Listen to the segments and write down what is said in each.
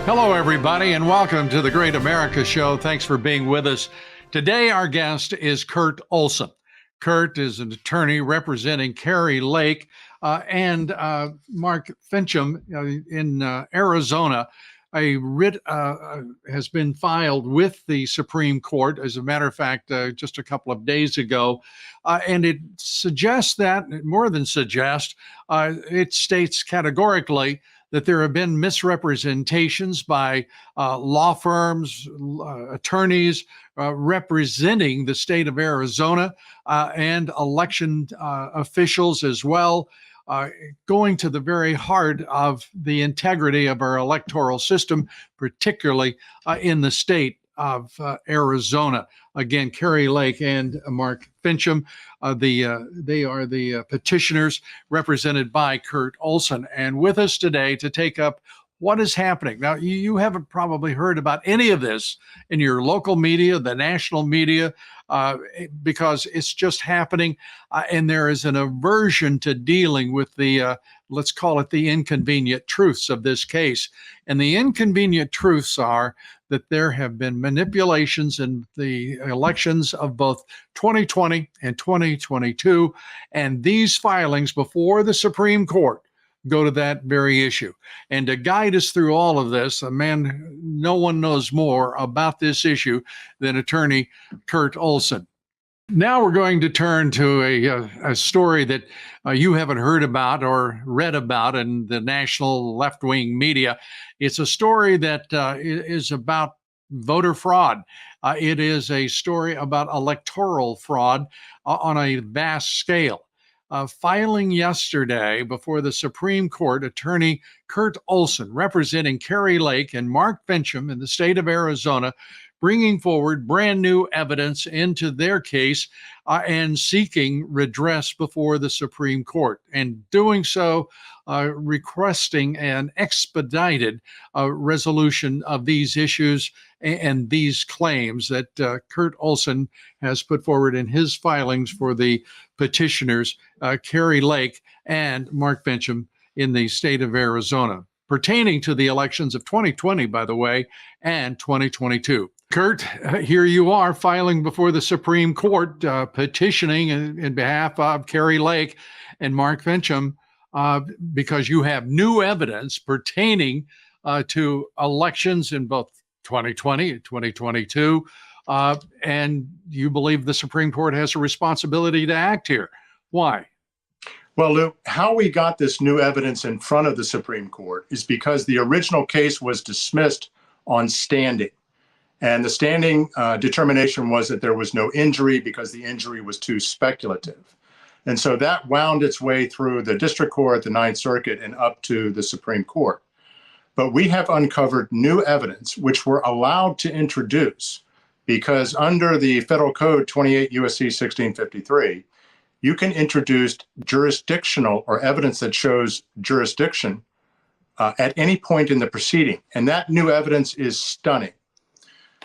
Hello, everybody, and welcome to the Great America Show. Thanks for being with us. Today, our guest is Kurt Olsen. Kurt is an attorney representing Kari Lake and Mark Finchem in Arizona. A writ has been filed with the Supreme Court, as a matter of fact, just a couple of days ago. And it suggests that, more than suggests, it states categorically that there have been misrepresentations by law firms, attorneys representing the state of Arizona and election officials as well, going to the very heart of the integrity of our electoral system, particularly in the state of Arizona. Again, Kari Lake and Mark Finchem, they are the petitioners represented by Kurt Olsen. And with us today to take up what is happening. Now, you haven't probably heard about any of this in your local media, the national media, because it's just happening. And there is an aversion to dealing with the, let's call it the inconvenient truths of this case. And the inconvenient truths are that there have been manipulations in the elections of both 2020 and 2022. And these filings before the Supreme Court go to that very issue. And to guide us through all of this, a man, no one knows more about this issue than attorney Kurt Olsen. Now we're going to turn to a story that you haven't heard about or read about in the national left-wing media. It's a story that is about voter fraud. It is a story about electoral fraud on a vast scale. Filing yesterday before the Supreme Court, attorney Kurt Olsen, representing Kari Lake and Mark Finchem in the state of Arizona, bringing forward brand new evidence into their case and seeking redress before the Supreme Court, and doing so requesting an expedited resolution of these issues and these claims that Kurt Olsen has put forward in his filings for the petitioners, Kari Lake and Mark Finchem in the state of Arizona, pertaining to the elections of 2020, by the way, and 2022. Kurt, here you are filing before the Supreme Court, petitioning in behalf of Kari Lake and Mark Finchem because you have new evidence pertaining to elections in both 2020 and 2022, and you believe the Supreme Court has a responsibility to act here. Why? Well, Lou, how we got this new evidence in front of the Supreme Court is because the original case was dismissed on standing. And the standing determination was that there was no injury because the injury was too speculative. And so that wound its way through the district court, the Ninth Circuit, and up to the Supreme Court. But we have uncovered new evidence, which we're allowed to introduce, because under the Federal Code 28 U.S.C. 1653, you can introduce jurisdictional or evidence that shows jurisdiction at any point in the proceeding. And that new evidence is stunning.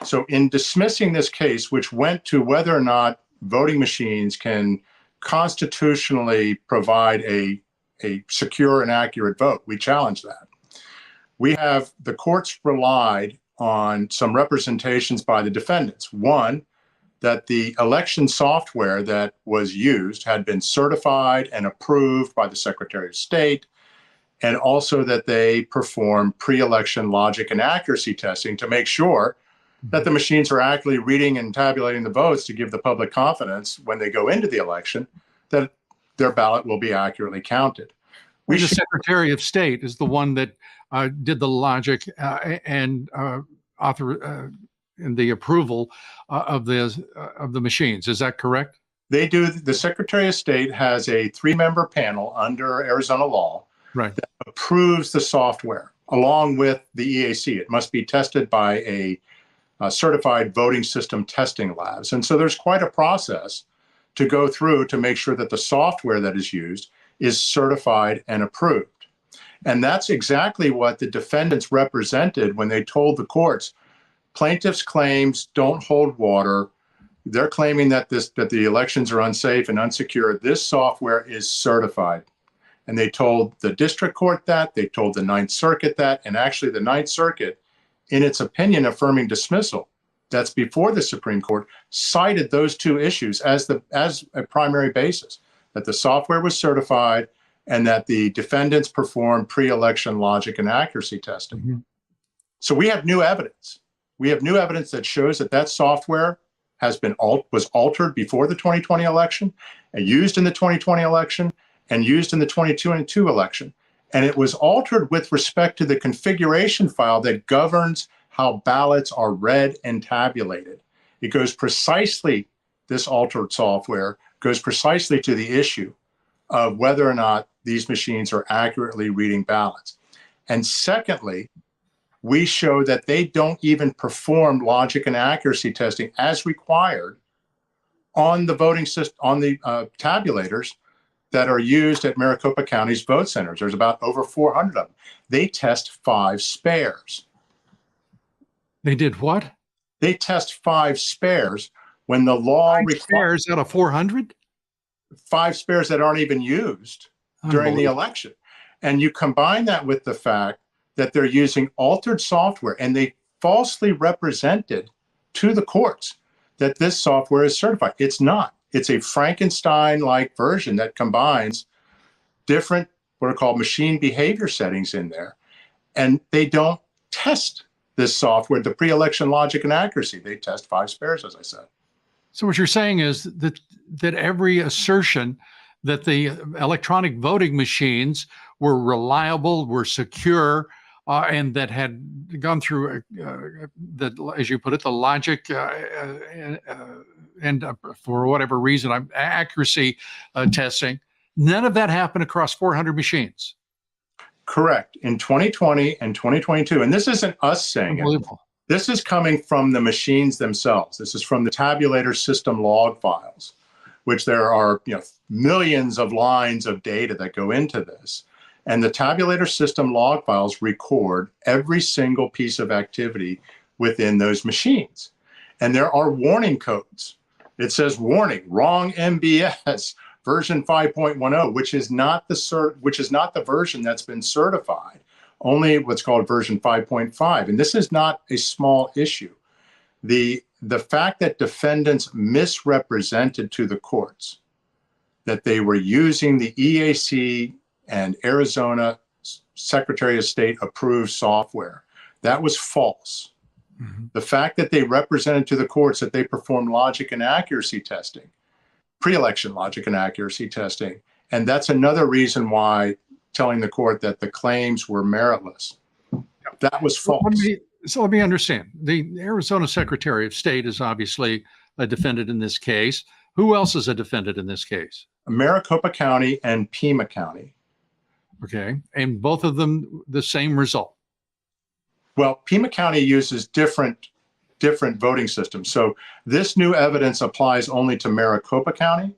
So in dismissing this case, which went to whether or not voting machines can constitutionally provide a secure and accurate vote, we challenge that. The courts relied on some representations by the defendants. One, that the election software that was used had been certified and approved by the Secretary of State, and also that they performed pre-election logic and accuracy testing to make sure that the machines are actually reading and tabulating the votes to give the public confidence when they go into the election that their ballot will be accurately counted. The Secretary of State is the one that did the logic and the approval of the machines. Is that correct? They do. The Secretary of State has a 3-member panel under Arizona law, right, that approves the software along with the EAC. It must be tested by a certified voting system testing labs. And so there's quite a process to go through to make sure that the software that is used is certified and approved. And that's exactly what the defendants represented when they told the courts, plaintiffs' claims don't hold water. They're claiming that the elections are unsafe and unsecure. This software is certified. And they told the district court that, they told the Ninth Circuit that, and actually the Ninth Circuit in its opinion affirming dismissal, that's before the Supreme Court, cited those two issues as a primary basis, that the software was certified and that the defendants performed pre-election logic and accuracy testing. Mm-hmm. So we have new evidence. We have new evidence that shows that that software was altered before the 2020 election, and used in the 2020 election, and used in the 2022 election. And it was altered with respect to the configuration file that governs how ballots are read and tabulated. It goes precisely, this altered software goes precisely to the issue of whether or not these machines are accurately reading ballots. And secondly, we show that they don't even perform logic and accuracy testing as required on the voting system, on the tabulators that are used at Maricopa County's vote centers. There's about over 400 of them. They test 5 spares. They did what? They test 5 spares when the law 5 spares out of 400? 5 spares that aren't even used during the election. And you combine that with the fact that they're using altered software, and they falsely represented to the courts that this software is certified. It's not. It's a Frankenstein-like version that combines different, what are called machine behavior settings in there. And they don't test this software, the pre-election logic and accuracy. They test 5 spares, as I said. So what you're saying is that every assertion that the electronic voting machines were reliable, were secure, and that had gone through, as you put it, the logic and for whatever reason, accuracy testing, none of that happened across 400 machines. Correct. In 2020 and 2022, and this isn't us saying it. This is coming from the machines themselves. This is from the tabulator system log files, which there are millions of lines of data that go into this. And the tabulator system log files record every single piece of activity within those machines. And there are warning codes. It says warning, wrong MBS, version 5.10, which is not the version that's been certified, only what's called version 5.5. And this is not a small issue. The fact that defendants misrepresented to the courts that they were using the EAC and Arizona Secretary of State approved software, that was false. Mm-hmm. The fact that they represented to the courts that they performed logic and accuracy testing, pre-election logic and accuracy testing, and that's another reason why telling the court that the claims were meritless. That was false. So let me understand. The Arizona Secretary of State is obviously a defendant in this case. Who else is a defendant in this case? Maricopa County and Pima County. Okay. And both of them the same result? Well, Pima County uses different voting systems. So this new evidence applies only to Maricopa County,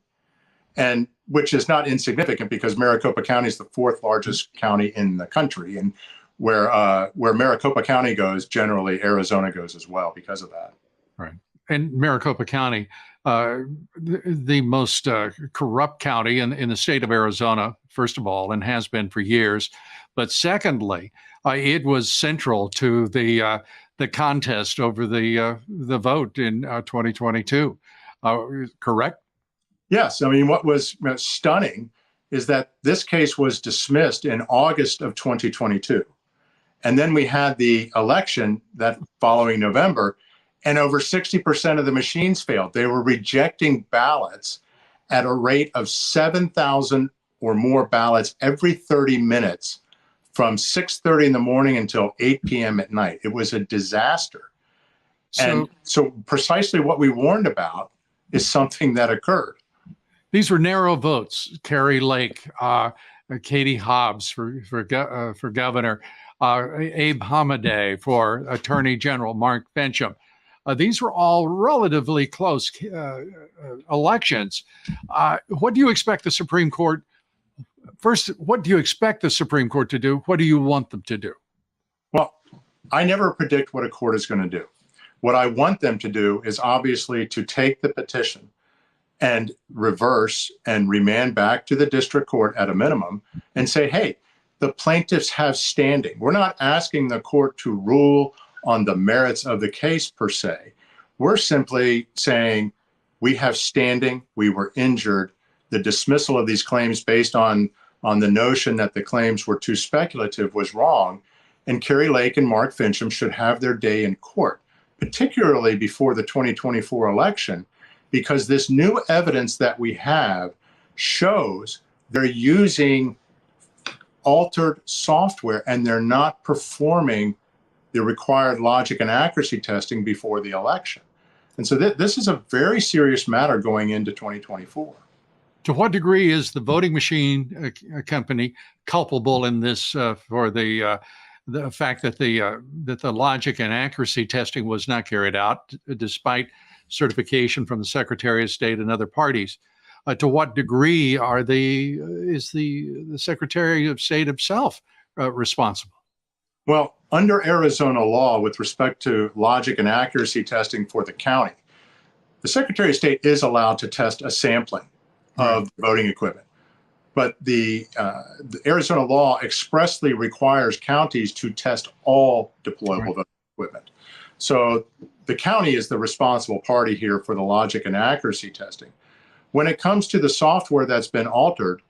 and which is not insignificant because Maricopa County is the 4th largest county in the country. And where Maricopa County goes, generally Arizona goes as well because of that. Right. And Maricopa County, the most corrupt county in the state of Arizona, first of all, and has been for years. But secondly, it was central to the contest over the vote in 2022. Correct? Yes. I mean, what was stunning is that this case was dismissed in August of 2022. And then we had the election that following November, and over 60% of the machines failed. They were rejecting ballots at a rate of 7,000 or more ballots every 30 minutes from 6:30 in the morning until 8 p.m. at night. It was a disaster. And so precisely what we warned about is something that occurred. These were narrow votes. Kari Lake, Katie Hobbs for governor, Abe Hamadeh for Attorney General, Mark Finchem. These were all relatively close elections. What do you expect the Supreme Court? First, what do you expect the Supreme Court to do? What do you want them to do? Well, I never predict what a court is going to do. What I want them to do is obviously to take the petition and reverse and remand back to the district court at a minimum and say, hey, the plaintiffs have standing. We're not asking the court to rule on the merits of the case per se. We're simply saying we have standing, we were injured. The dismissal of these claims based on the notion that the claims were too speculative was wrong. And Kari Lake and Mark Finchem should have their day in court, particularly before the 2024 election, because this new evidence that we have shows they're using altered software and they're not performing the required logic and accuracy testing before the election. And so this is a very serious matter going into 2024. To what degree is the voting machine company culpable in this for the fact that the logic and accuracy testing was not carried out despite certification from the Secretary of State and other parties? To what degree is the Secretary of State himself responsible? Well, under Arizona law, with respect to logic and accuracy testing for the county, the Secretary of State is allowed to test a sampling of voting equipment. But the Arizona law expressly requires counties to test all deployable voting equipment. So the county is the responsible party here for the logic and accuracy testing. When it comes to the software that's been altered,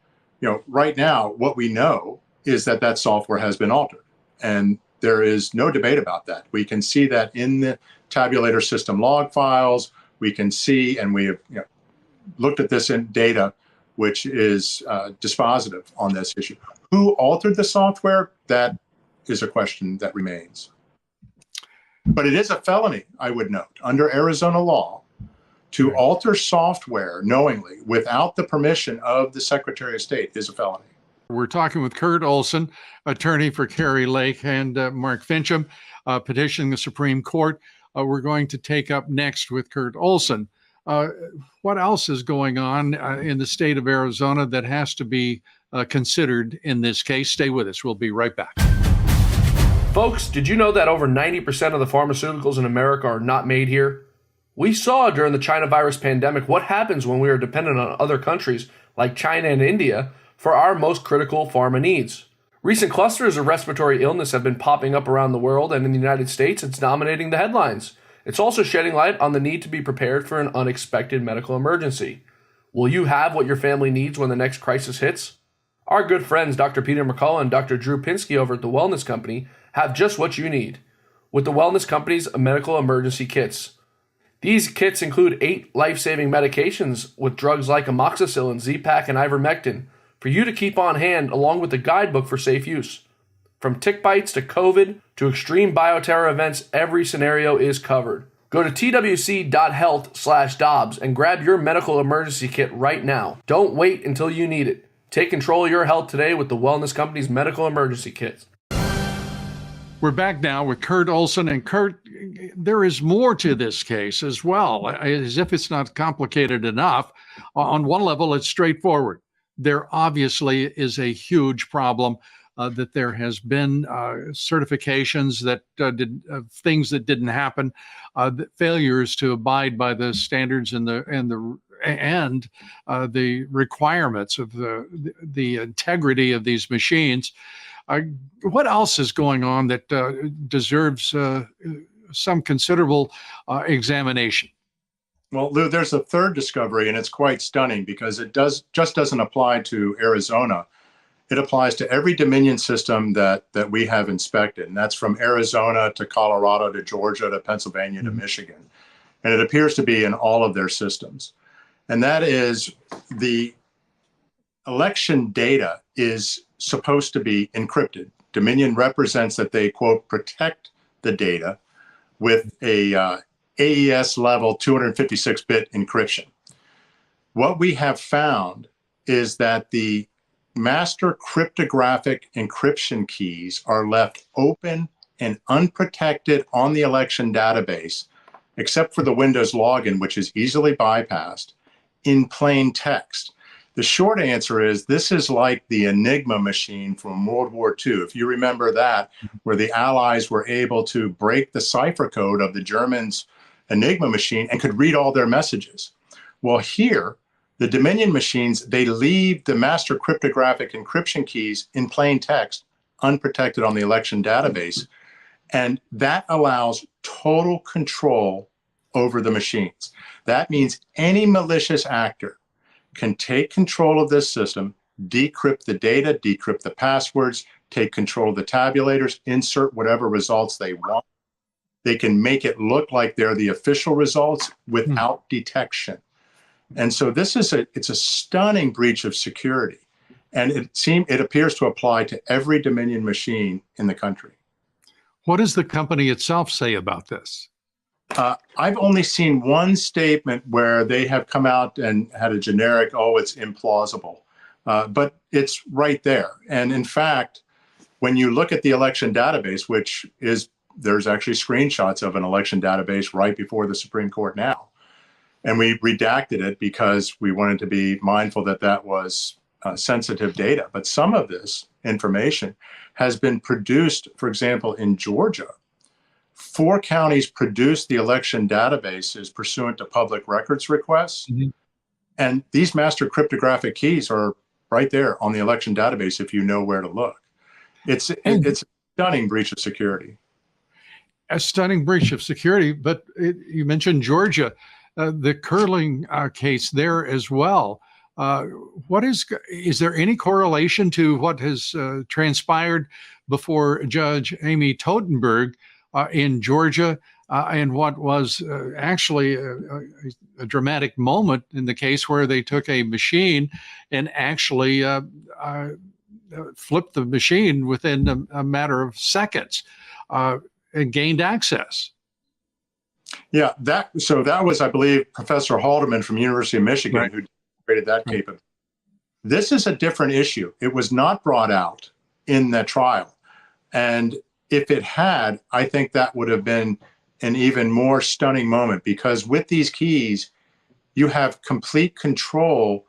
right now, what we know is that software has been altered. And there is no debate about that. We can see that in the tabulator system log files. We can see, and we have looked at this in data, which is dispositive on this issue. Who altered the software? That is a question that remains. But it is a felony, I would note, under Arizona law, to alter software knowingly without the permission of the Secretary of State is a felony. We're talking with Kurt Olsen, attorney for Kari Lake and Mark Finchem, petitioning the Supreme Court. We're going to take up next with Kurt Olsen. What else is going on in the state of Arizona that has to be considered in this case? Stay with us. We'll be right back. Folks, did you know that over 90% of the pharmaceuticals in America are not made here? We saw during the China virus pandemic what happens when we are dependent on other countries like China and India for our most critical pharma needs. Recent clusters of respiratory illness have been popping up around the world, and in the United States, it's dominating the headlines. It's also shedding light on the need to be prepared for an unexpected medical emergency. Will you have what your family needs when the next crisis hits? Our good friends Dr. Peter McCullough and Dr. Drew Pinsky over at The Wellness Company have just what you need with The Wellness Company's medical emergency kits. These kits include 8 life-saving medications with drugs like amoxicillin, Z-Pak, and ivermectin for you to keep on hand, along with the guidebook for safe use. From tick bites to COVID to extreme bioterror events, every scenario is covered. Go to twc.health/Dobbs and grab your medical emergency kit right now. Don't wait until you need it. Take control of your health today with the Wellness Company's medical emergency kits. We're back now with Kurt Olsen. And Kurt, there is more to this case as well, as if it's not complicated enough. On one level, it's straightforward. There obviously is a huge problem that there has been certifications that things that didn't happen, failures to abide by the standards and the requirements of the integrity of these machines. What else is going on that deserves some considerable examination? Well, Lou, there's a third discovery, and it's quite stunning because it doesn't apply to Arizona. It applies to every Dominion system that we have inspected, and that's from Arizona to Colorado to Georgia to Pennsylvania to Michigan. And it appears to be in all of their systems. And that is the election data is supposed to be encrypted. Dominion represents that they, quote, protect the data with a AES level 256-bit encryption. What we have found is that the master cryptographic encryption keys are left open and unprotected on the election database, except for the Windows login, which is easily bypassed, in plain text. The short answer is this is like the Enigma machine from World War II. If you remember that, where the Allies were able to break the cipher code of the Germans' Enigma machine and could read all their messages. Well, here, the Dominion machines, they leave the master cryptographic encryption keys in plain text, unprotected on the election database. And that allows total control over the machines. That means any malicious actor can take control of this system, decrypt the data, decrypt the passwords, take control of the tabulators, insert whatever results they want. They can make it look like they're the official results without detection. And so it's a stunning breach of security. And it appears to apply to every Dominion machine in the country. What does the company itself say about this? I've only seen one statement where they have come out and had a generic, oh, it's implausible. But it's right there. And in fact, when you look at the election database, there's actually screenshots of an election database right before the Supreme Court now. And we redacted it because we wanted to be mindful that that was sensitive data. But some of this information has been produced, for example, in Georgia. 4 counties produced the election databases pursuant to public records requests. Mm-hmm. And these master cryptographic keys are right there on the election database if you know where to look. It's a stunning breach of security. A stunning breach of security, but you mentioned Georgia, the curling case there as well. Is there any correlation to what has transpired before Judge Amy Totenberg in Georgia and what was actually a dramatic moment in the case where they took a machine and actually flipped the machine within a matter of seconds and gained access? Yeah, that was, I believe, Professor Haldeman from University of Michigan, right, who created that capability. This is a different issue. It was not brought out in the trial. And if it had, I think that would have been an even more stunning moment, because with these keys, you have complete control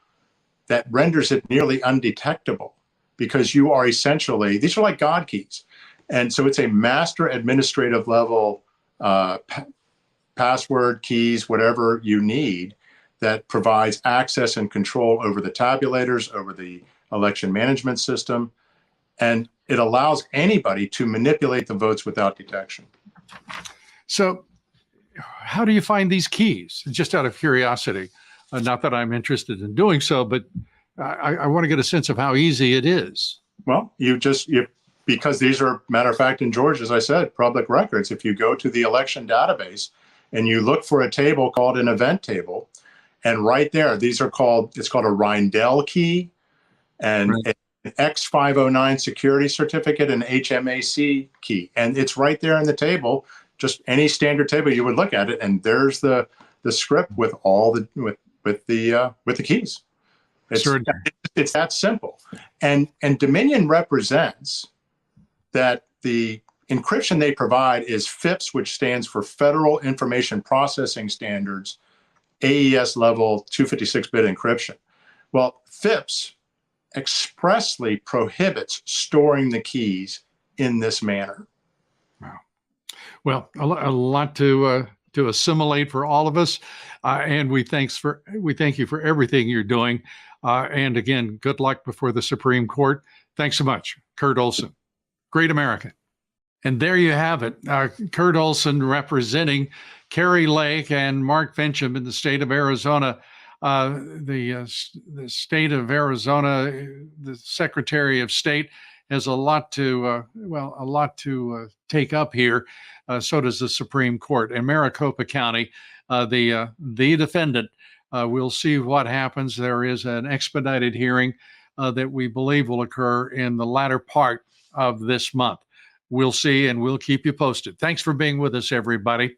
that renders it nearly undetectable, because you are essentially, these are like God keys. And so it's a master administrative level password, keys, whatever you need, that provides access and control over the tabulators, over the election management system. And it allows anybody to manipulate the votes without detection. So how do you find these keys? Just out of curiosity, not that I'm interested in doing so, but I want to get a sense of how easy it is. Well, because these are, matter of fact, in Georgia, as I said, public records. If you go to the election database and you look for a table called an event table, and right there, it's called a Reindel key and right, an X509 security certificate, and HMAC key. And it's right there in the table, just any standard table you would look at it, and there's the script with all with the keys. It's that simple. And Dominion represents that the encryption they provide is FIPS, which stands for Federal Information Processing Standards, AES level 256-bit encryption. Well, FIPS expressly prohibits storing the keys in this manner. Wow. Well, a lot to assimilate for all of us, and we thank you for everything you're doing. And again, good luck before the Supreme Court. Thanks so much, Kurt Olsen. Great America. And there you have it. Kurt Olsen representing Kari Lake and Mark Finchem in the state of Arizona. The state of Arizona, the Secretary of State, has a lot to take up here. So does the Supreme Court. In Maricopa County, the defendant. We'll see what happens. There is an expedited hearing that we believe will occur in the latter part of this month. We'll see, and we'll keep you posted. Thanks for being with us, everybody.